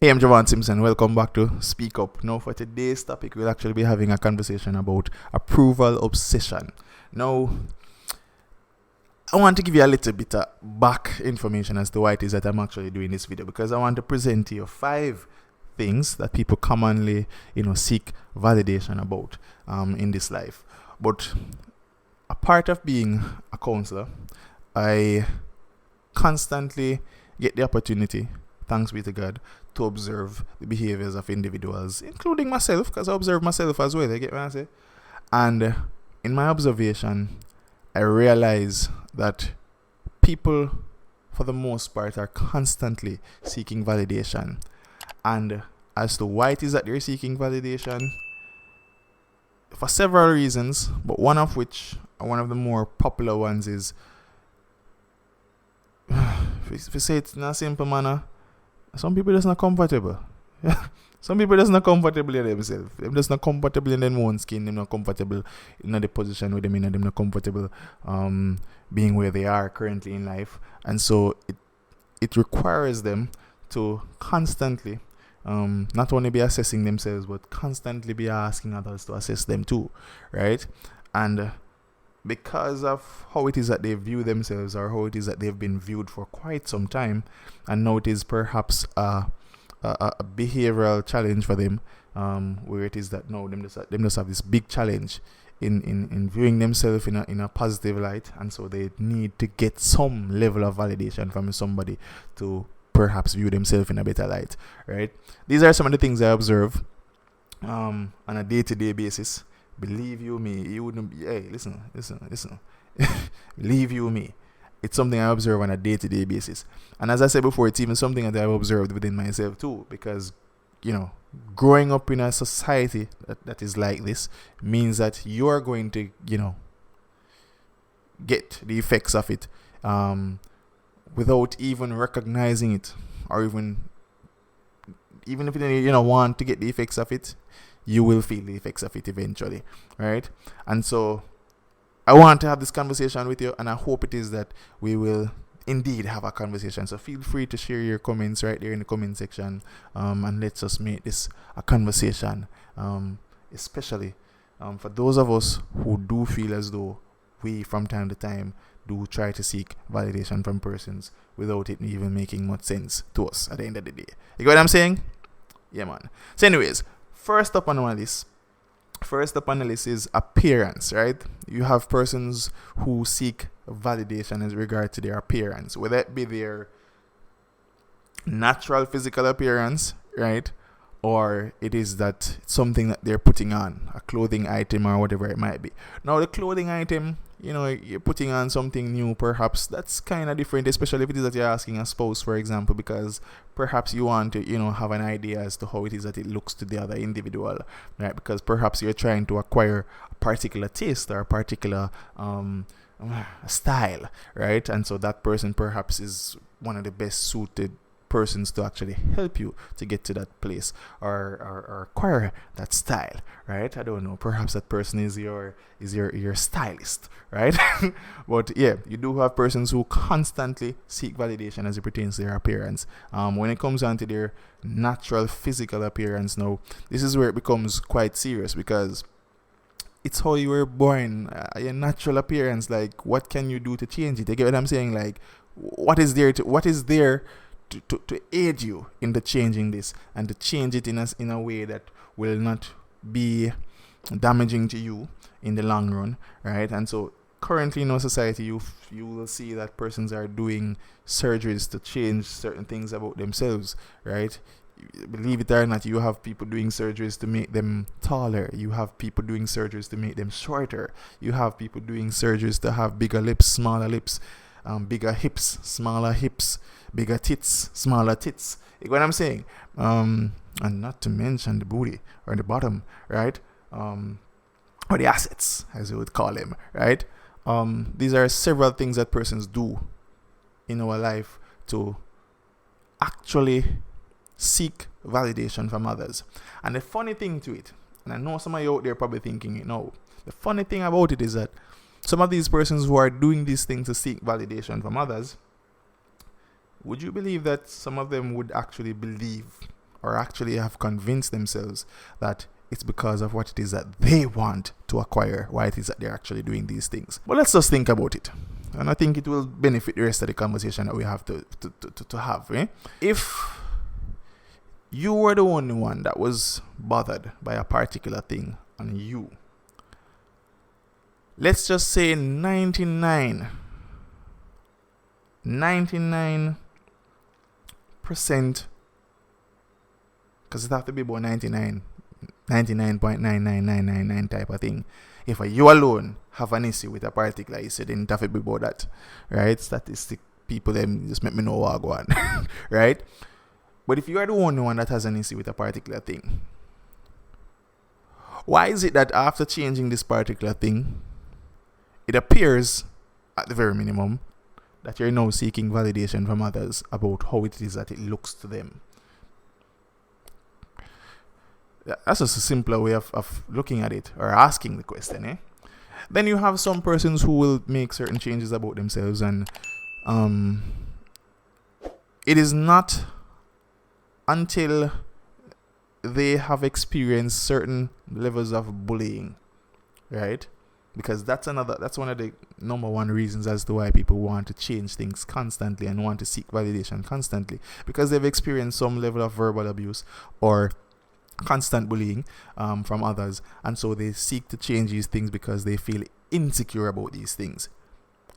Hey, I'm Javaune Simpson. Welcome back to SpeakUp. Now, for today's topic, we'll actually be having a conversation about approval obsession. Now, I want to give you a little bit of back information as to why it is that I'm actually doing this video, because I want to present to you 5 things that people commonly, seek validation about in this life. But a part of being a counselor, I constantly get the opportunity, thanks be to God, to observe the behaviors of individuals, including myself, because I observe myself as well. You get what I say? And in my observation, I realize that people, for the most part, are constantly seeking validation. And as to why it is that they're seeking validation, for several reasons, but one of which, one of the more popular ones, is if you say it in a simple manner, some people just not comfortable. Some people just not comfortable in themselves. They're just not comfortable in their own skin. They're not comfortable in the position where they're in. They're not comfortable being where they are currently in life. And so it requires them to constantly not only be assessing themselves, but constantly be asking others to assess them too, right? And because of how it is that they view themselves, or how it is that they've been viewed for quite some time, and now it is perhaps a behavioral challenge for them, where it is that now them just have this big challenge in viewing themselves in a positive light, and so they need to get some level of validation from somebody to perhaps view themselves in a better light, right? These are some of the things I observe on a day-to-day basis. Believe you me, you wouldn't be. Hey, listen. Believe you me, it's something I observe on a day-to-day basis. And as I said before, it's even something that I've observed within myself too, because growing up in a society that is like this means that you are going to get the effects of it without even recognizing it, or even if you don't want to get the effects of it, you will feel the effects of it eventually, right? And so I want to have this conversation with you, and I hope it is that we will indeed have a conversation. So feel free to share your comments right there in the comment section, and let's just make this a conversation, especially for those of us who do feel as though we from time to time do try to seek validation from persons without it even making much sense to us at the end of the day. You get what I'm saying? Yeah, man. So anyways, First up on the list is appearance, right? You have persons who seek validation as regard to their appearance, whether it be their natural physical appearance, right? Or it is that something that they're putting on, a clothing item or whatever it might be. Now, the clothing item, you're putting on something new, perhaps that's kind of different, especially if it is that you're asking a spouse, for example, because perhaps you want to, have an idea as to how it is that it looks to the other individual, right? Because perhaps you're trying to acquire a particular taste or a particular style, right? And so that person perhaps is one of the best suited persons to actually help you to get to that place or acquire that style, right? I don't know, perhaps that person is your stylist, right? But yeah, you do have persons who constantly seek validation as it pertains to their appearance. When it comes down to their natural physical appearance, now this is where it becomes quite serious, because it's how you were born, your natural appearance. Like, what can you do to change it? You get what I'm saying? Like, what is there to aid you in the changing this, and to change it in a way that will not be damaging to you in the long run, right? And so currently in our society, you will see that persons are doing surgeries to change certain things about themselves, right? Believe it or not, you have people doing surgeries to make them taller. You have people doing surgeries to make them shorter. You have people doing surgeries to have bigger lips, smaller lips, bigger hips, smaller hips, bigger tits, smaller tits. You know what I'm saying? And not to mention the booty or the bottom, right? Or the assets, as you would call them, right? These are several things that persons do in our life to actually seek validation from others. And the funny thing to it, and I know some of you out there probably thinking it now, the funny thing about it is that some of these persons who are doing these things to seek validation from others, would you believe that some of them would actually believe or actually have convinced themselves that it's because of what it is that they want to acquire, why it is that they're actually doing these things. But let's just think about it. And I think it will benefit the rest of the conversation that we have to have. If you were the only one that was bothered by a particular thing and you, let's just say 99% because it have to be about 99.99999 type of thing. If you alone have an issue with a particular issue, then it have to be about that, right? Statistic people, them just make me know what I go on, right? But if you are the only one that has an issue with a particular thing, why is it that after changing this particular thing, it appears, at the very minimum, that you're now seeking validation from others about how it is that it looks to them? That's just a simpler way of looking at it, or asking the question. Then you have some persons who will make certain changes about themselves, and it is not until they have experienced certain levels of bullying, right? Because that's one of the number one reasons as to why people want to change things constantly and want to seek validation constantly, because they've experienced some level of verbal abuse or constant bullying from others, and so they seek to change these things because they feel insecure about these things.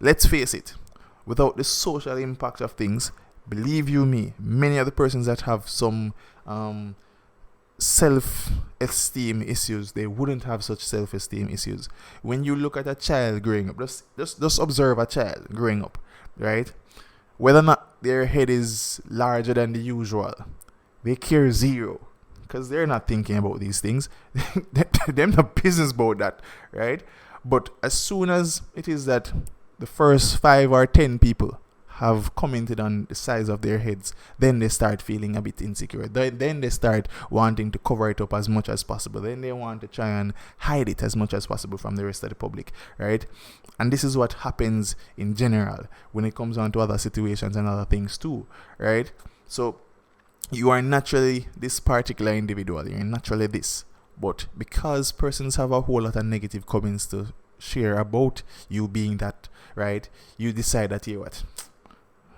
Let's face it, without the social impact of things, believe you me, many of the persons that have some self-esteem issues, they wouldn't have such self-esteem issues. When you look at a child growing up, just observe a child growing up, right? Whether or not their head is larger than the usual, they care zero, because they're not thinking about these things. They're not business about that, right? But as soon as it is that the first 5 or 10 people have commented on the size of their heads, then they start feeling a bit insecure. Then they start wanting to cover it up as much as possible. Then they want to try and hide it as much as possible from the rest of the public, right? And this is what happens in general when it comes on to other situations and other things too, right? So you are naturally this particular individual. You're naturally this. But because persons have a whole lot of negative comments to share about you being that, right? You decide that, you what?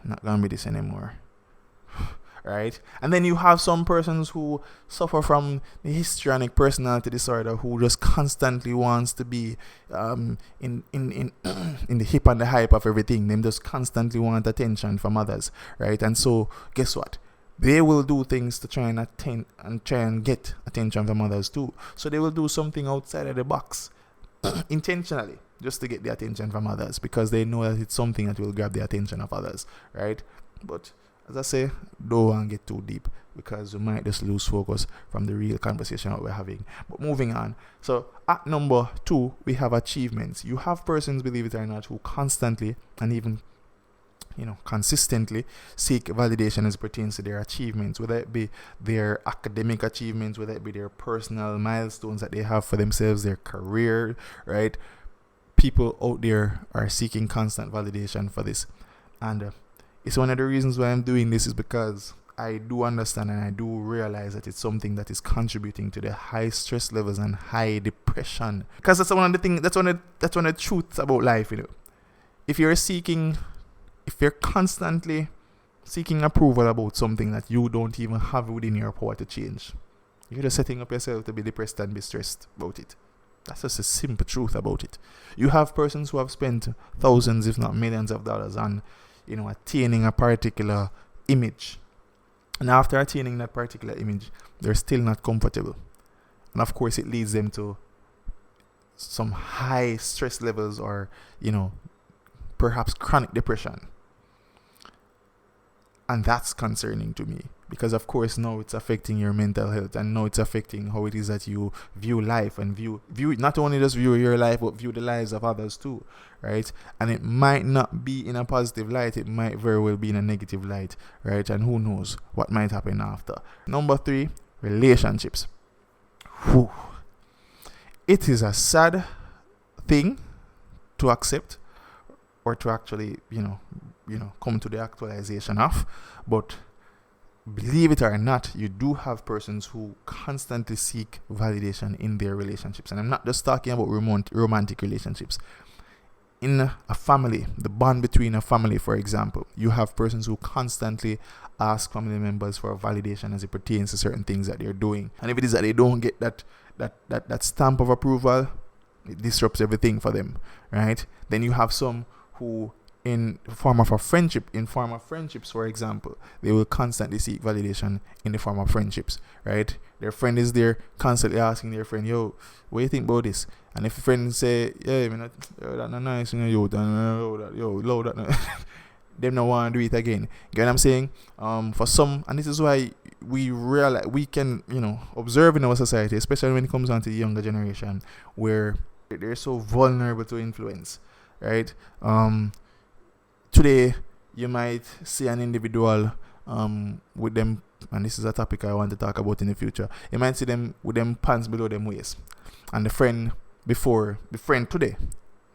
Not gonna be this anymore, right? And then you have some persons who suffer from the histrionic personality disorder, who just constantly wants to be in the hip and the hype of everything. Them just constantly want attention from others, right? And so guess what? They will do things to try and get attention from others too. So they will do something outside of the box intentionally, just to get the attention from others, because they know that it's something that will grab the attention of others, right? But as I say, don't want to get too deep, because we might just lose focus from the real conversation that we're having. But moving on. So at number 2, we have achievements. You have persons, believe it or not, who constantly and even consistently seek validation as pertains to their achievements, whether it be their academic achievements, whether it be their personal milestones that they have for themselves, their career, right? People out there are seeking constant validation for this. And it's one of the reasons why I'm doing this, is because I do understand and I do realize that it's something that is contributing to the high stress levels and high depression. Because that's one of the things, that's one of the truths about life, If you're constantly seeking approval about something that you don't even have within your power to change, you're just setting up yourself to be depressed and be stressed about it. That's just a simple truth about it. You have persons who have spent thousands, if not millions of dollars on, attaining a particular image. And after attaining that particular image, they're still not comfortable. And of course, it leads them to some high stress levels, or, perhaps chronic depression. And that's concerning to me, because of course now it's affecting your mental health, and now it's affecting how it is that you view life, and view not only just view your life, but view the lives of others too, right? And it might not be in a positive light, it might very well be in a negative light, right? And who knows what might happen after. Number 3, relationships. Whew. It is a sad thing to accept, or to actually, come to the actualization of, but believe it or not, you do have persons who constantly seek validation in their relationships. And I'm not just talking about romantic relationships. In a family, the bond between a family, for example, you have persons who constantly ask family members for validation as it pertains to certain things that they're doing. And if it is that they don't get that stamp of approval, it disrupts everything for them, right? Then you have some who, in form of friendships, for example, they will constantly seek validation in the form of friendships, right? Their friend is there constantly asking their friend, yo, what do you think about this? And if a friend say, yeah, that's not nice, yo, low that, no. Them no want to do it again. Get what I'm saying? For some, and this is why we realize, we can, observe in our society, especially when it comes down to the younger generation, where they're so vulnerable to influence, right? Today, you might see an individual with them, and this is a topic I want to talk about in the future. You might see them with them pants below them waist, and the friend today,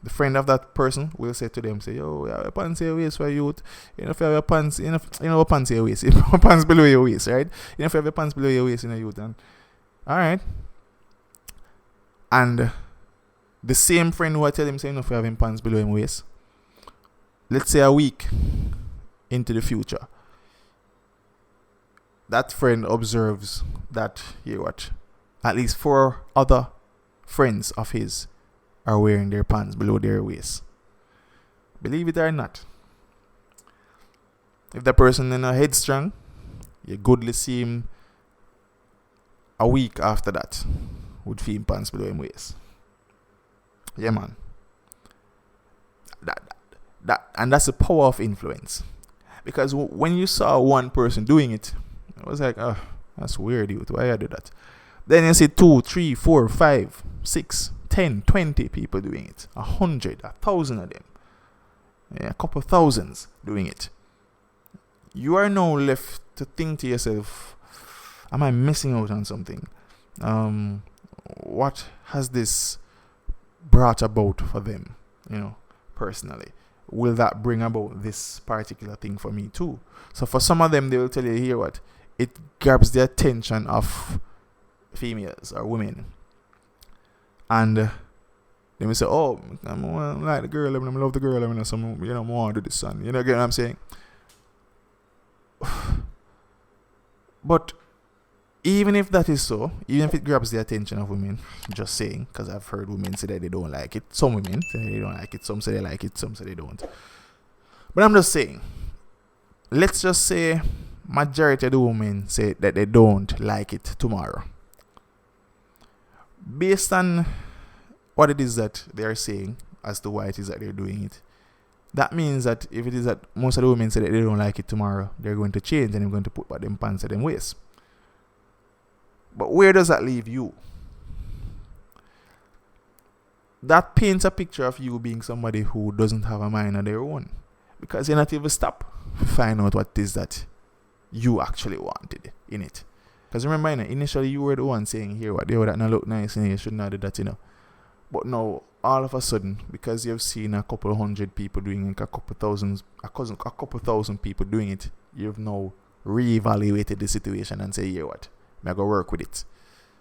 the friend of that person will say to them, say, yo, you have your pants your waist for youth. You know, if you have your pants, pants your waist, pants below your waist, right? If you have your pants below your waist in a youth, and all right. And the same friend who I tell him, say, if you have him pants below his waist, let's say a week into the future, that friend observes that, at least 4 other friends of his are wearing their pants below their waist. Believe it or not, if the person is headstrong, you goodly see him a week after that with him pants below his waist. Yeah, man. And that's the power of influence. Because when you saw one person doing it, it was like, oh, that's weird, dude. Why I do that? Then you see 2, 3, 4, 5, 6, 10, 20 people doing it. 100, 1,000 of them. Yeah, a couple thousands doing it. You are now left to think to yourself, am I missing out on something? What has this brought about for them, personally? Will that bring about this particular thing for me too? So for some of them, they will tell you, it grabs the attention of females or women, and they will say, oh, I like the girl, I love the girl, I want to do this, and get what I'm saying? But even if that is so, even if it grabs the attention of women, just saying, because I've heard women say that they don't like it. Some women say they don't like it, some say they like it, some say they don't. But I'm just saying, let's just say majority of the women say that they don't like it tomorrow. Based on what it is that they're saying as to why it is that they're doing it, that means that if it is that most of the women say that they don't like it tomorrow, they're going to change and they're going to put back them pants at them waist. But where does that leave you? That paints a picture of you being somebody who doesn't have a mind of their own. Because you're not even stop to find out what it is that you actually wanted in it. Because remember, initially you were the one saying, here, what they would not look nice, and you should not do that, But now, all of a sudden, because you've seen a couple hundred people doing it, a couple thousand people doing it, you've now reevaluated the situation and say, here, what? I go work with it.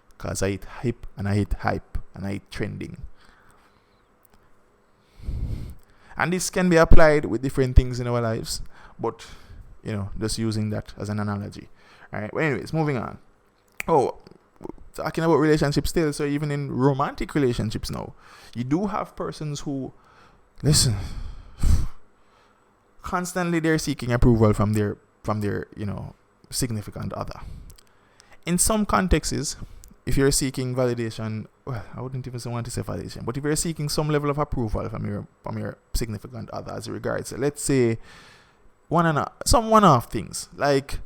Because I hit hip and I hit hype and I hit trending. And this can be applied with different things in our lives. But, just using that as an analogy. Alright, well, anyways, moving on. Oh, talking about relationships still. So even in romantic relationships now, you do have persons who, listen, constantly they're seeking approval from their significant other. In some contexts, if you're seeking validation, well, I wouldn't even want to say validation, but if you're seeking some level of approval from your significant other as regards, let's say, some one-off things, like,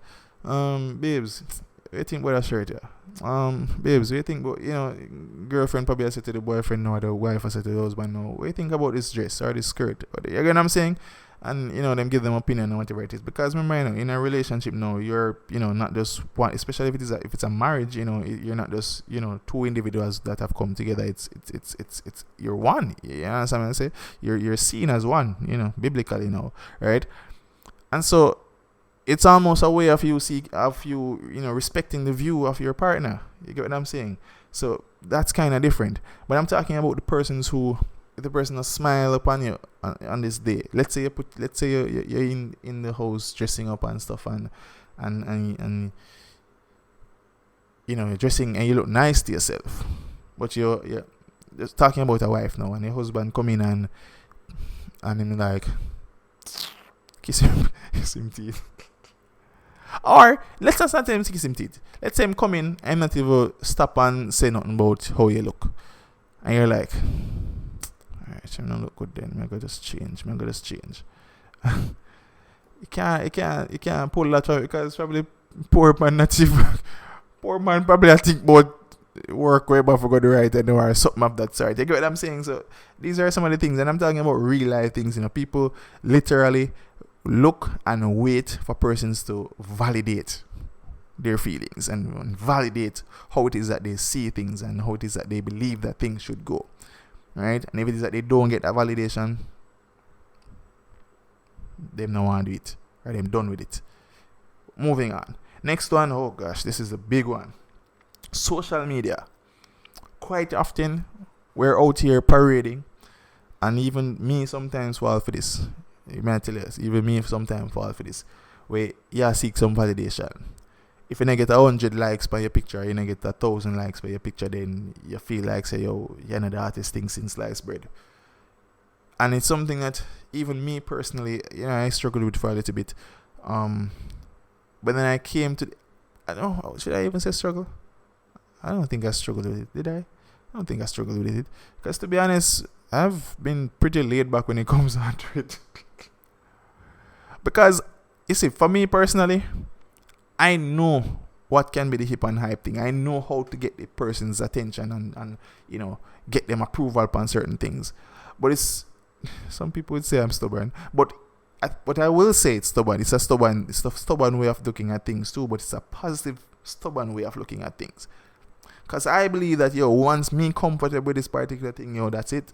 babes, what do you think about that shirt here? Babes, what do you think about, girlfriend probably has said to the boyfriend now, or the wife has said to the husband now, what do you think about this dress or this skirt? You get what I'm saying? And, them give them opinion on whatever it is. Because remember, in a relationship now, you're, not just one, especially if it's a marriage, you're not just, two individuals that have come together. It's you're one. You understand what I say? You're seen as one, biblically now, right? And so it's almost a way of you respecting the view of your partner. You get what I'm saying? So that's kind of different. But I'm talking about the persons who, the person will smile upon you on this day. Let's say you're in the house dressing up and stuff, and you're dressing and you look nice to yourself, but you're just talking about a wife now, and your husband come in and him like kiss him teeth. Or let's just not tell him to kiss him teeth. Let's say him come in and not even stop and say nothing about how you look, and you're like, alright, I'm not look good then. I'm gonna just change. You can't pull that out because probably poor man not even poor man probably I think about work way before go the right and or something of that sort. You get what I'm saying? So these are some of the things, and I'm talking about real life things. People literally look and wait for persons to validate their feelings and validate how it is that they see things and how it is that they believe that things should go. Right? And if it is that they don't get that validation, them no want to do it. Right? Them done with it. Moving on. Next one, oh gosh, this is a big one. Social media. Quite often, we're out here parading, and even me sometimes fall for this. You might tell us, even me sometimes fall for this. Where you seek some validation. If you don't get 100 likes by your picture, you don't get 1,000 likes by your picture, then you feel like, say, yo, you're not the artist thing since sliced bread. And it's something that even me personally, I struggled with for a little bit. But then I came to, I don't know, should I even say struggle? I don't think I struggled with it, did I? I don't think I struggled with it. Because to be honest, I've been pretty laid back when it comes down to it. Because, you see, for me personally, I know what can be the hip and hype thing. I know how to get the person's attention and get them approval upon certain things. But it's, some people would say I'm stubborn. But I will say it's stubborn. It's a stubborn way of looking at things too. But it's a positive, stubborn way of looking at things. Because I believe that, once me comfortable with this particular thing, that's it.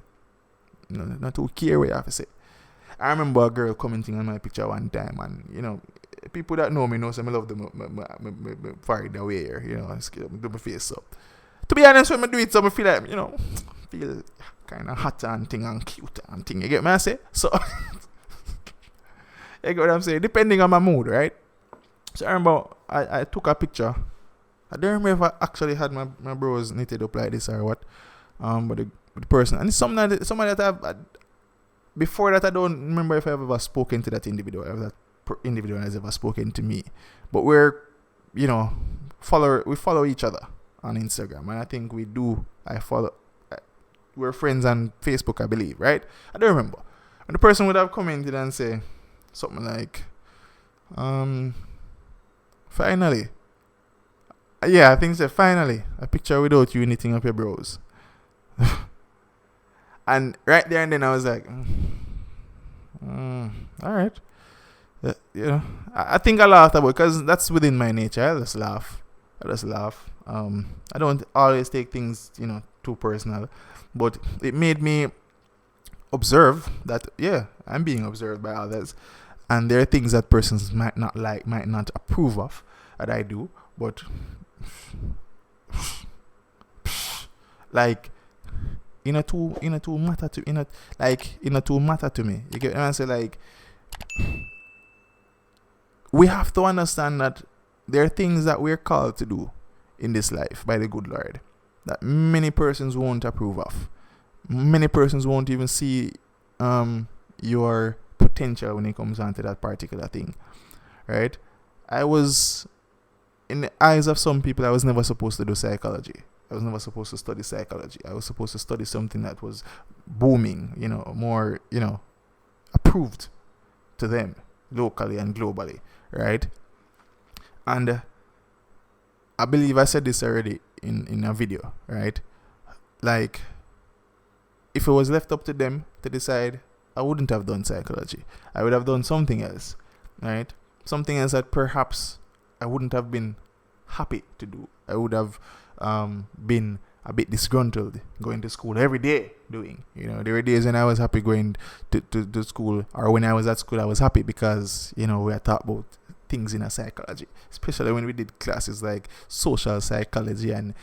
Not too care what you have to say. I remember a girl commenting on my picture one time, and, people that know me know some I love them far away here, do my face up. To be honest, when I do it, so I feel like, feel kind of hot and thing and cute and thing. You get me I say? So, you get what I'm saying? Depending on my mood, right? So I remember I took a picture. I don't remember if I actually had my brows knitted up like this or what. But the person, and it's somebody that I've before that I don't remember if I've ever spoken to that individual, if that individual has ever spoken to me. But we're, we follow each other on Instagram, and I think we do. We're friends on Facebook, I believe, right? I don't remember. And the person would have commented and say something like, finally. Yeah, I think so. Finally, a picture without you knitting up your brows. And right there and then I was like, all right. I think I laughed about it because that's within my nature. I just laugh. I don't always take things, too personal. But it made me observe that, I'm being observed by others. And there are things that persons might not like, might not approve of that I do. But like in a too matter to me. You get what I say? Like, we have to understand that there are things that we're called to do in this life by the good Lord that many persons won't approve of. Many persons won't even see your potential when it comes on to that particular thing, right? In the eyes of some people, I was never supposed to do psychology. I was never supposed to study psychology. I was supposed to study something that was booming, more, approved to them locally and globally, right? And I believe I said this already in a video, right? Like, if it was left up to them to decide, I wouldn't have done psychology. I would have done something else, right? Something else that perhaps I wouldn't have been happy to do. I would have been a bit disgruntled going to school every day doing. There were days when I was happy going to school, or when I was at school I was happy because, we are taught about things in a psychology, especially when we did classes like social psychology and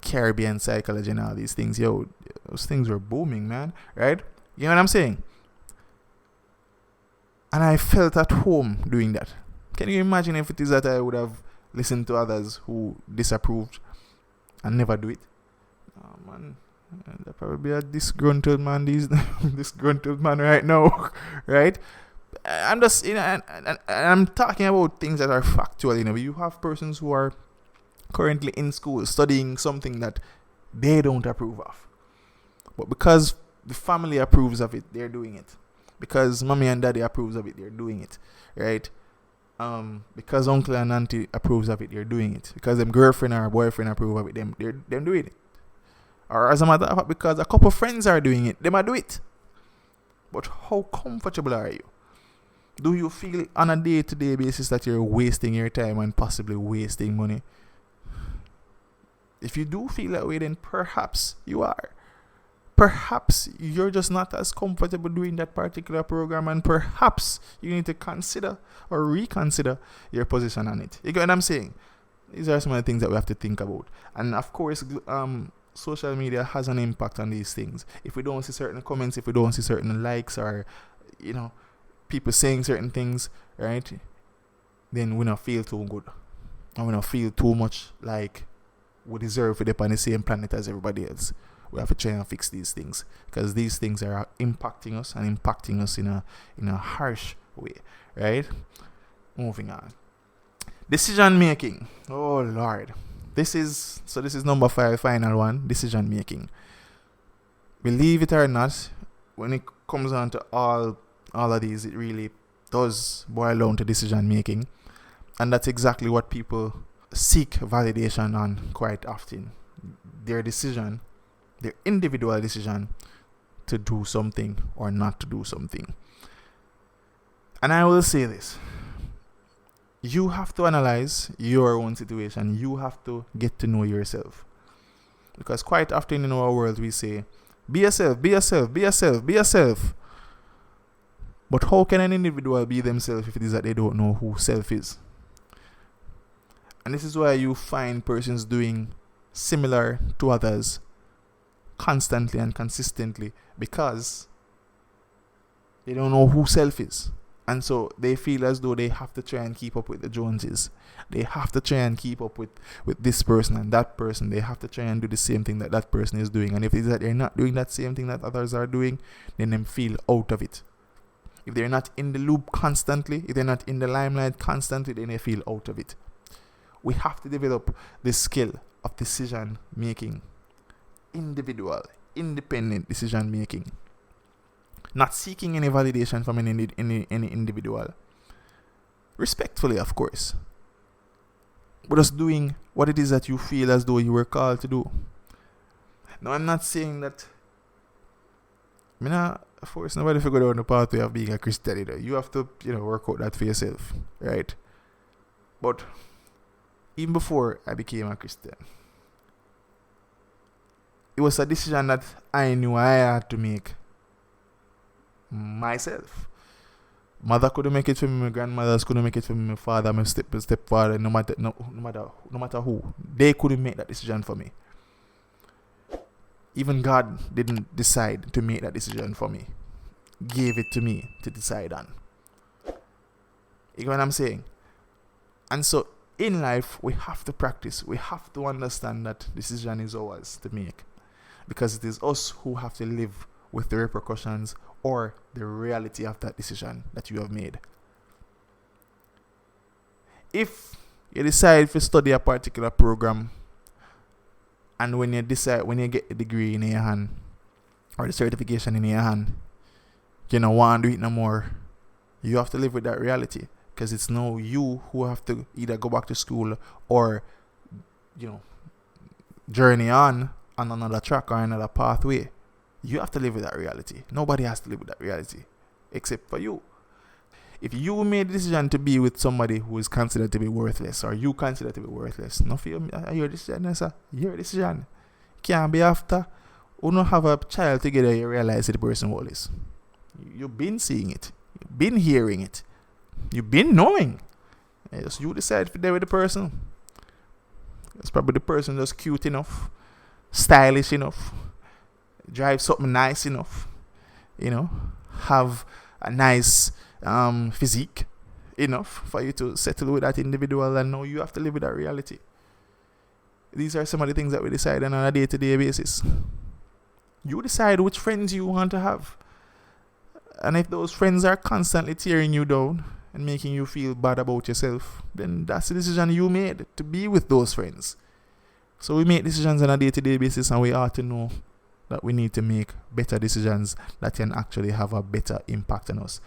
Caribbean psychology and all these things. Yo, those things were booming, man, right? You know what I'm saying? And I felt at home doing that. Can you imagine if it is that I would have listened to others who disapproved and never do it? Oh, man. There probably be a disgruntled man disgruntled man right now, right? I'm just, and I'm talking about things that are factual. You have persons who are currently in school studying something that they don't approve of, but because the family approves of it, they're doing it. Because mommy and daddy approves of it, they're doing it, right? Because uncle and auntie approves of it, they're doing it. Because them girlfriend or boyfriend approve of it, they're doing it. Or as a matter of fact, because a couple friends are doing it, they might do it. But how comfortable are you? Do you feel on a day-to-day basis that you're wasting your time and possibly wasting money? If you do feel that way, then perhaps you are. Perhaps you're just not as comfortable doing that particular program, and perhaps you need to consider or reconsider your position on it. You get what I'm saying? These are some of the things that we have to think about. And of course, social media has an impact on these things. If we don't see certain comments, if we don't see certain likes, or people saying certain things, right, then we don't feel too good, and we don't feel too much like we deserve to be on the same planet as everybody else. We have to try and fix these things, because these things are impacting us in a harsh way, right? Moving on. Decision making. Oh Lord. This is number 5, final one. Decision making. Believe it or not, when it comes on to all of these, it really does boil down to decision making. And that's exactly what people seek validation on quite often. Their individual decision to do something or not to do something. And I will say this. You have to analyze your own situation. You have to get to know yourself. Because quite often in our world we say, be yourself, be yourself, be yourself, be yourself. But how can an individual be themselves if it is that they don't know who self is? And this is why you find persons doing similar to others constantly and consistently, because they don't know who self is. And so they feel as though they have to try and keep up with the Joneses. They have to try and keep up with this person and that person. They have to try and do the same thing that person is doing. And if it's that they're not doing that same thing that others are doing, then they feel out of it. If they're not in the loop constantly, if they're not in the limelight constantly, then they feel out of it. We have to develop the skill of decision making. Individual, independent decision making. Not seeking any validation from any individual. Respectfully, of course. But just doing what it is that you feel as though you were called to do. Now, I'm not saying that of course, nobody figure out the pathway of being a Christian either. You have to, work out that for yourself, right? But even before I became a Christian, it was a decision that I knew I had to make myself. Mother couldn't make it for me, my grandmothers couldn't make it for me, my father, my stepfather, no matter who. They couldn't make that decision for me. Even God didn't decide to make that decision for me. Gave it to me to decide on. You know what I'm saying? And so in life, we have to practice. We have to understand that decision is ours to make. Because it is us who have to live with the repercussions or the reality of that decision that you have made. If you decide to study a particular program, and when you get the degree in your hand or the certification in your hand, you don't want to do it no more, you have to live with that reality. Because it's now you who have to either go back to school or, journey on another track or another pathway. You have to live with that reality. Nobody has to live with that reality except for you. If you made the decision to be with somebody who is considered to be worthless, or you consider to be worthless, no fear, your decision, sir. Your decision. Can't be after. You don't have a child together, you realize the person who is. You've been seeing it. You've been hearing it. You've been knowing. Yes, you decide if you're there with the person. It's probably the person just cute enough, stylish enough, drive something nice enough, have a nice physique enough for you to settle with that individual, and know you have to live with that reality. These are some of the things that we decide on a day-to-day basis. You decide which friends you want to have. And if those friends are constantly tearing you down and making you feel bad about yourself, then that's the decision you made to be with those friends. So we make decisions on a day-to-day basis, and we ought to know that we need to make better decisions that can actually have a better impact on us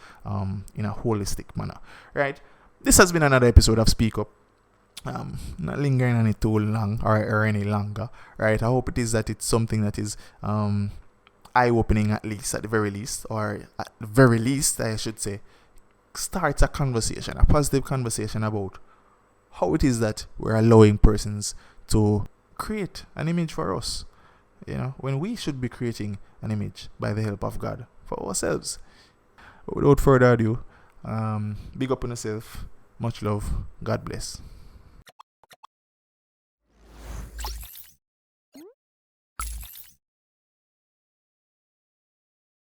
in a holistic manner. Right? This has been another episode of Speak Up. Not lingering on it too long or any longer. Right? I hope it is that it's something that is eye-opening, at the very least, I should say, starts a conversation, a positive conversation about how it is that we're allowing persons to create an image for us, when we should be creating an image by the help of God for ourselves. But without further ado, big up on yourself, much love, God bless.